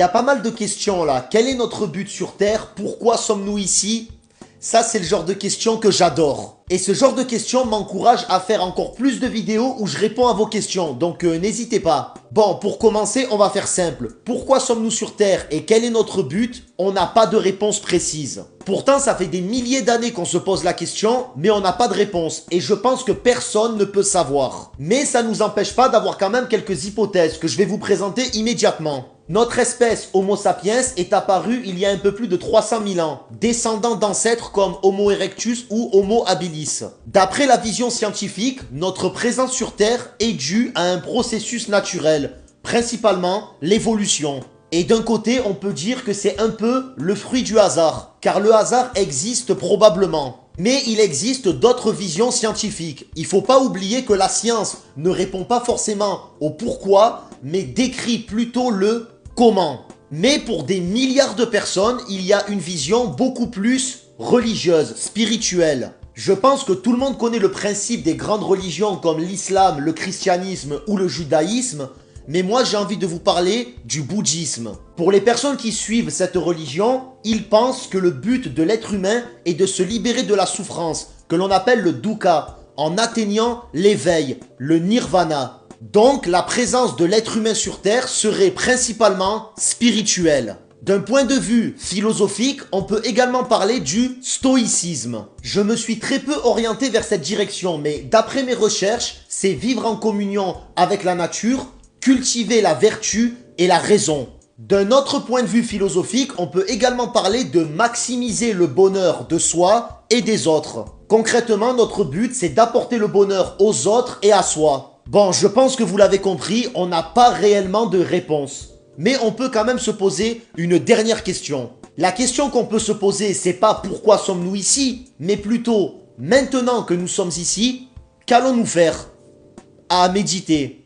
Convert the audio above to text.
Il y a pas mal de questions là. Quel est notre but sur Terre? Pourquoi sommes-nous ici? Ça, c'est le genre de questions que j'adore. Et ce genre de questions m'encourage à faire encore plus de vidéos où je réponds à vos questions. Donc n'hésitez pas. Bon, pour commencer, on va faire simple. Pourquoi sommes-nous sur Terre et quel est notre but? On n'a pas de réponse précise. Pourtant, ça fait des milliers d'années qu'on se pose la question, mais on n'a pas de réponse. Et je pense que personne ne peut savoir. Mais ça ne nous empêche pas d'avoir quand même quelques hypothèses que je vais vous présenter immédiatement. Notre espèce Homo sapiens est apparue il y a un peu plus de 300 000 ans, descendant d'ancêtres comme Homo erectus ou Homo habilis. D'après la vision scientifique, notre présence sur Terre est due à un processus naturel, principalement l'évolution. Et d'un côté, on peut dire que c'est un peu le fruit du hasard, car le hasard existe probablement. Mais il existe d'autres visions scientifiques. Il ne faut pas oublier que la science ne répond pas forcément au pourquoi, mais décrit plutôt le comment. Mais pour des milliards de personnes, il y a une vision beaucoup plus religieuse, spirituelle. Je pense que tout le monde connaît le principe des grandes religions comme l'islam, le christianisme ou le judaïsme, mais moi j'ai envie de vous parler du bouddhisme. Pour les personnes qui suivent cette religion, ils pensent que le but de l'être humain est de se libérer de la souffrance, que l'on appelle le dukkha, en atteignant l'éveil, le nirvana. Donc la présence de l'être humain sur Terre serait principalement spirituelle. D'un point de vue philosophique, on peut également parler du stoïcisme. Je me suis très peu orienté vers cette direction, mais d'après mes recherches, c'est vivre en communion avec la nature, cultiver la vertu et la raison. D'un autre point de vue philosophique, on peut également parler de maximiser le bonheur de soi et des autres. Concrètement, notre but, c'est d'apporter le bonheur aux autres et à soi. Bon, je pense que vous l'avez compris, on n'a pas réellement de réponse. Mais on peut quand même se poser une dernière question. La question qu'on peut se poser, c'est pas pourquoi sommes-nous ici, mais plutôt, maintenant que nous sommes ici, qu'allons-nous faire? À méditer.